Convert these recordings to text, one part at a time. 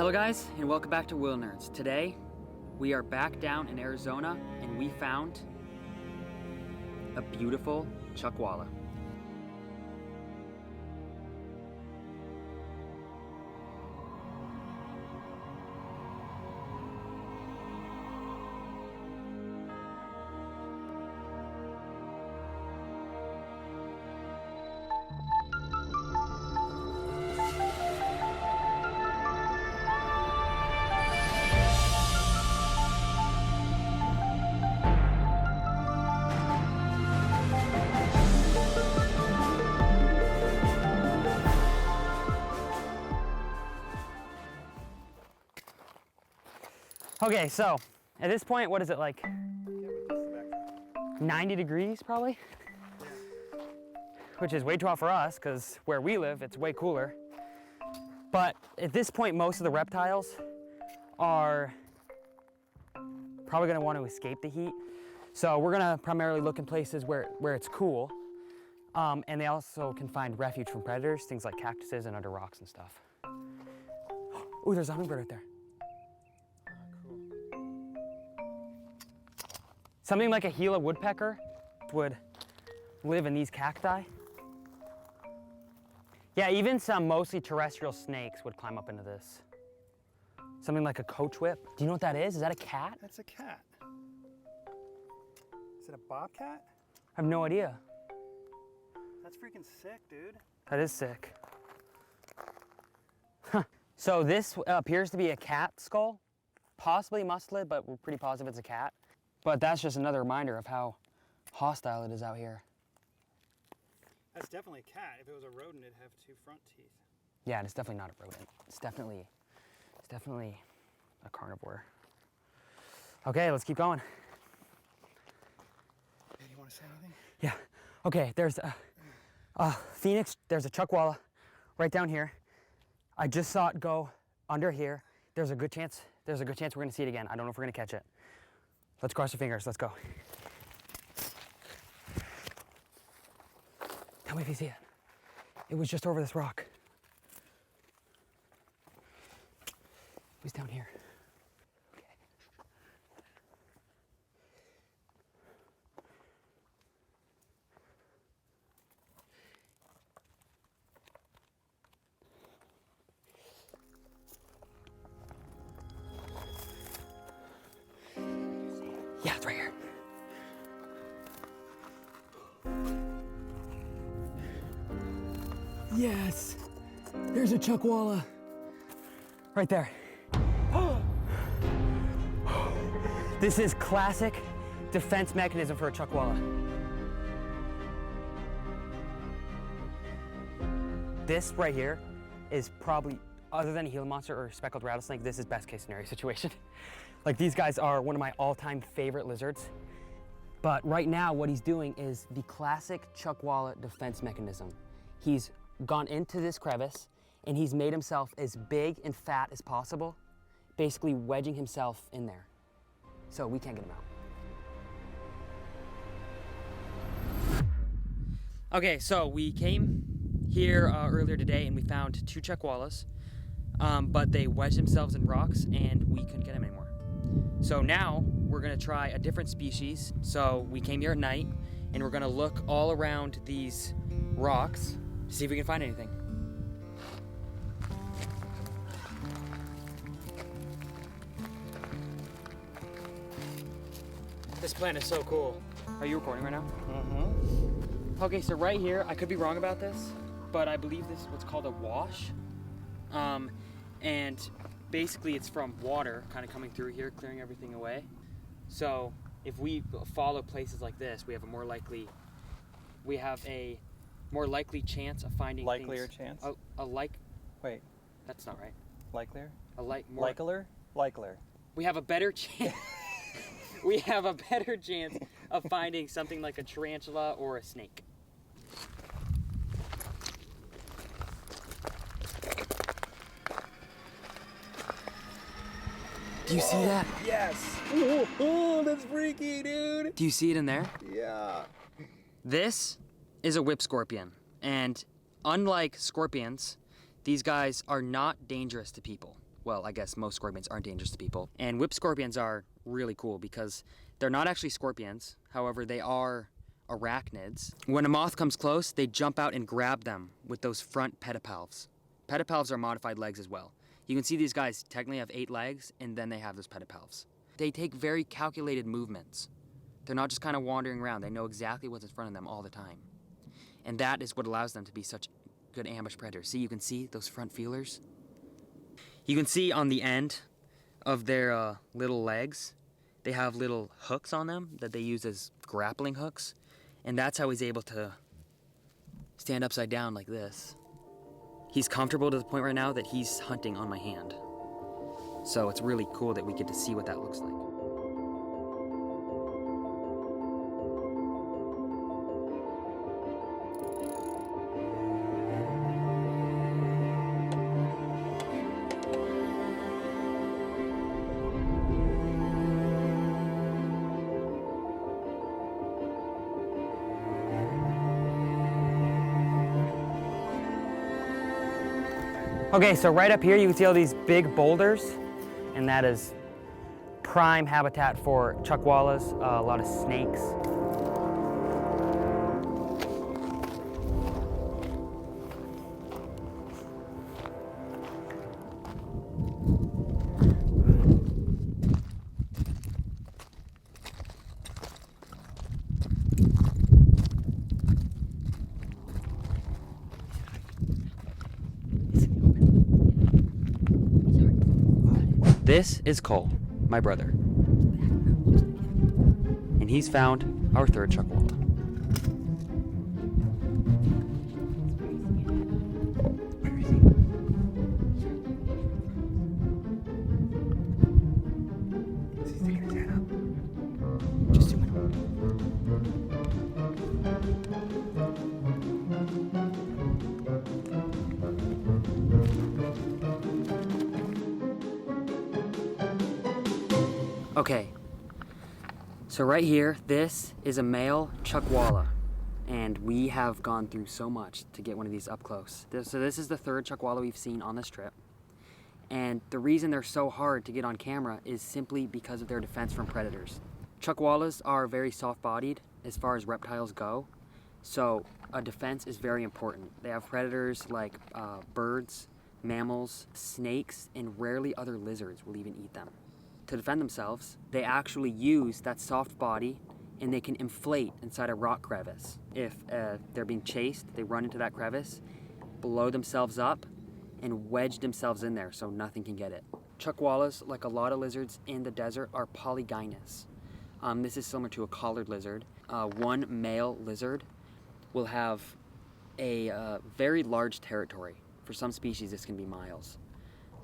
Hello guys, and welcome back to Wheel Nerds. Today, we are back down in Arizona, and we found a beautiful Chuckwalla. Okay, so at this point, what is it like? 90 degrees probably? Yeah. Which is way too hot for us because where we live, it's way cooler. But at this point, most of the reptiles are probably gonna want to escape the heat. So we're gonna primarily look in places where it's cool. And they also can find refuge from predators, things like cactuses and under rocks and stuff. Oh, there's a hummingbird right there. Something like a Gila woodpecker would live in these cacti. Yeah, even some mostly terrestrial snakes would climb up into this. Something like a coach whip. Do you know what that is? Is that a cat? That's a cat. Is it a bobcat? I have no idea. That's freaking sick, dude. That is sick. Huh. So this appears to be a cat skull, possibly mustelid, but we're pretty positive it's a cat. But that's just another reminder of how hostile it is out here. That's definitely a cat. If it was a rodent, it'd have two front teeth. Yeah, and it's definitely not a rodent. It's definitely a carnivore. Okay, let's keep going. Hey, do you want to say anything? Yeah. Okay, there's a Phoenix, there's a Chuckwalla right down here. I just saw it go under here. There's a good chance we're gonna see it again. I don't know if we're gonna catch it. Let's cross our fingers, let's go. Tell me if you see it. It was just over this rock. It was down here. Okay. Yeah, it's right here. Yes, there's a Chuckwalla. Right there. This is classic defense mechanism for a Chuckwalla. This right here is probably, other than a Gila monster or speckled rattlesnake, this is best case scenario situation. Like, these guys are one of my all-time favorite lizards. But right now what he's doing is the classic Chuckwalla defense mechanism. He's gone into this crevice and he's made himself as big and fat as possible, basically wedging himself in there. So we can't get him out. Okay, so we came here earlier today and we found two Chuckwallas, but they wedged themselves in rocks and we couldn't get them anymore. So now we're gonna try a different species. So we came here at night and we're gonna look all around these rocks to see if we can find anything. This plant is so cool. Are you recording right now? Mm-hmm. Okay, so right here, I could be wrong about this, but I believe this is what's called a wash. And basically it's from water kind of coming through here, clearing everything away. So if we follow places like this, we have a more likely chance of finding Likelier things. chance? Wait. That's not right. Likelier? More. Likelier. We have a better chance. We have a better chance of finding something like a tarantula or a snake. Do you see that? Yes. Oh, that's freaky, dude. Do you see it in there? Yeah. This is a whip scorpion, and unlike scorpions, these guys are not dangerous to people. well, I guess most scorpions aren't dangerous to people. And whip scorpions are really cool because they're not actually scorpions. However, they are arachnids. When a moth comes close, they jump out and grab them with those front pedipalps. Pedipalps are modified legs as well. You can see these guys technically have 8 legs, and then they have those pedipalps. They take very calculated movements. They're not just kind of wandering around. They know exactly what's in front of them all the time. And that is what allows them to be such good ambush predators. See, you can see those front feelers? You can see on the end of their little legs, they have little hooks on them that they use as grappling hooks. And that's how he's able to stand upside down like this. He's comfortable to the point right now that he's hunting on my hand. So it's really cool that we get to see what that looks like. Okay, so right up here you can see all these big boulders, and that is prime habitat for chuckwallas, a lot of snakes. This is Cole, my brother, and he's found our 3rd chuckwalla. He's sticking his head up. Just zoom in. Okay, so right here, this is a male chuckwalla, and we have gone through so much to get one of these up close. So this is the 3rd chuckwalla we've seen on this trip, and the reason they're so hard to get on camera is simply because of their defense from predators. Chuckwallas are very soft-bodied as far as reptiles go, so a defense is very important. They have predators like birds, mammals, snakes, and rarely other lizards will even eat them. To defend themselves, they actually use that soft body, and they can inflate inside a rock crevice. If they're being chased, they run into that crevice, blow themselves up, and wedge themselves in there so nothing can get it. Chuckwallas, like a lot of lizards in the desert, are polygynous. This is similar to a collared lizard. One male lizard will have a very large territory. For some species, this can be miles.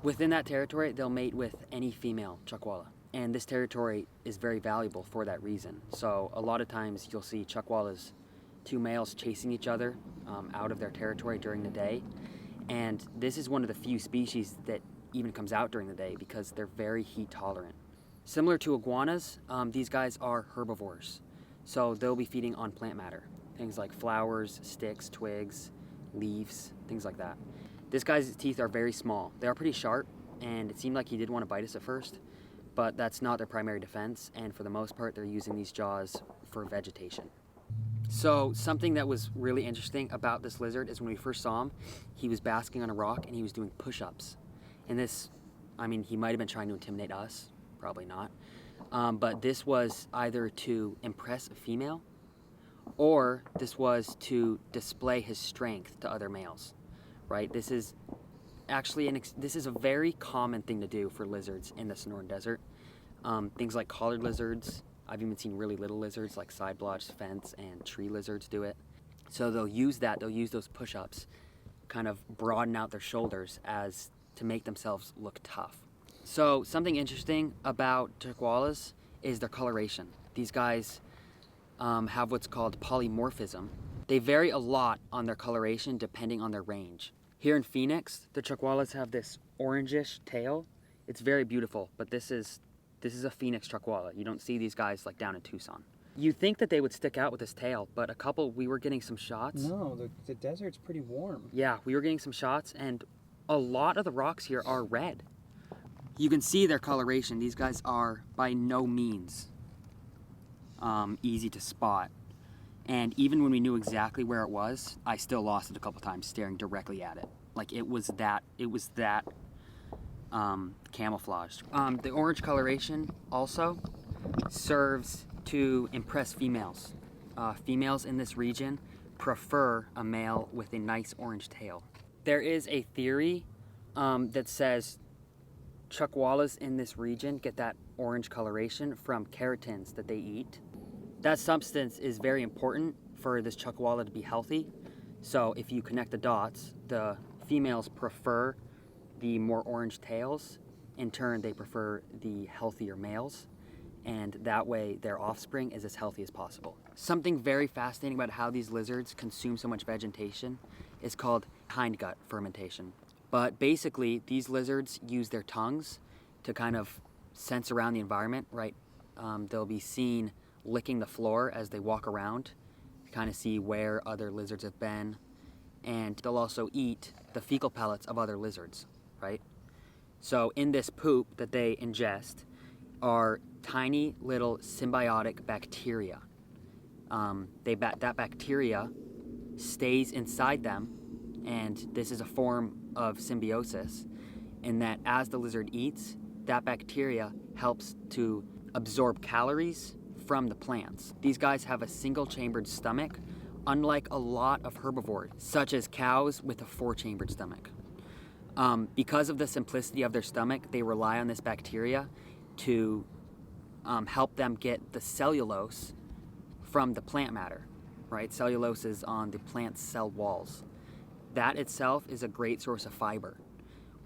Within that territory, they'll mate with any female chuckwalla. And this territory is very valuable for that reason. So a lot of times you'll see chuckwallas, 2 males chasing each other out of their territory during the day. And this is one of the few species that even comes out during the day because they're very heat tolerant. Similar to iguanas, these guys are herbivores. So they'll be feeding on plant matter. Things like flowers, sticks, twigs, leaves, things like that. This guy's teeth are very small. They are pretty sharp, and it seemed like he did want to bite us at first, but that's not their primary defense, and for the most part, they're using these jaws for vegetation. So something that was really interesting about this lizard is when we first saw him, he was basking on a rock and he was doing push-ups. And this, I mean, he might have been trying to intimidate us, probably not, but this was either to impress a female, or this was to display his strength to other males. Right? This is actually this is a very common thing to do for lizards in the Sonoran Desert. Things like collared lizards. I've even seen really little lizards like side blotch, fence, and tree lizards do it. So they'll use those push-ups, kind of broaden out their shoulders as to make themselves look tough. So something interesting about chuckwallas is their coloration. These guys have what's called polymorphism. They vary a lot on their coloration depending on their range. Here in Phoenix, the chuckwallas have this orangish tail. It's very beautiful, but this is a Phoenix chuckwalla. You don't see these guys like down in Tucson. You'd think that they would stick out with this tail, but we were getting some shots. No, the desert's pretty warm. Yeah, we were getting some shots, and a lot of the rocks here are red. You can see their coloration. These guys are by no means easy to spot. And even when we knew exactly where it was, I still lost it a couple times staring directly at it. Like it was that camouflaged. The orange coloration also serves to impress females. Females in this region prefer a male with a nice orange tail. There is a theory that says chuckwallas in this region get that orange coloration from keratins that they eat. That substance is very important for this chuckwalla to be healthy. So if you connect the dots, the females prefer the more orange tails. In turn, they prefer the healthier males. And that way their offspring is as healthy as possible. Something very fascinating about how these lizards consume so much vegetation is called hindgut fermentation. But basically, these lizards use their tongues to kind of sense around the environment, right? They'll be seen licking the floor as they walk around to kind of see where other lizards have been. And they'll also eat the fecal pellets of other lizards, right? So in this poop that they ingest are tiny little symbiotic bacteria. That bacteria stays inside them, and this is a form of symbiosis in that as the lizard eats, that bacteria helps to absorb calories from the plants. These guys have a single-chambered stomach, unlike a lot of herbivores, such as cows with a four-chambered stomach. Because of the simplicity of their stomach, they rely on this bacteria to help them get the cellulose from the plant matter, right? Cellulose is on the plant's cell walls. That itself is a great source of fiber.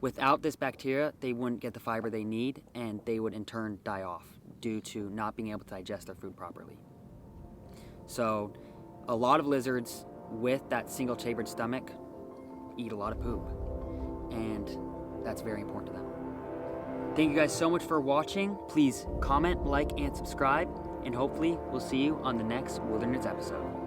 Without this bacteria, they wouldn't get the fiber they need, and they would in turn die off due to not being able to digest their food properly. So a lot of lizards with that single-chambered stomach eat a lot of poop, and that's very important to them. Thank you guys so much for watching. Please comment, like, and subscribe, and hopefully we'll see you on the next Wilderness episode.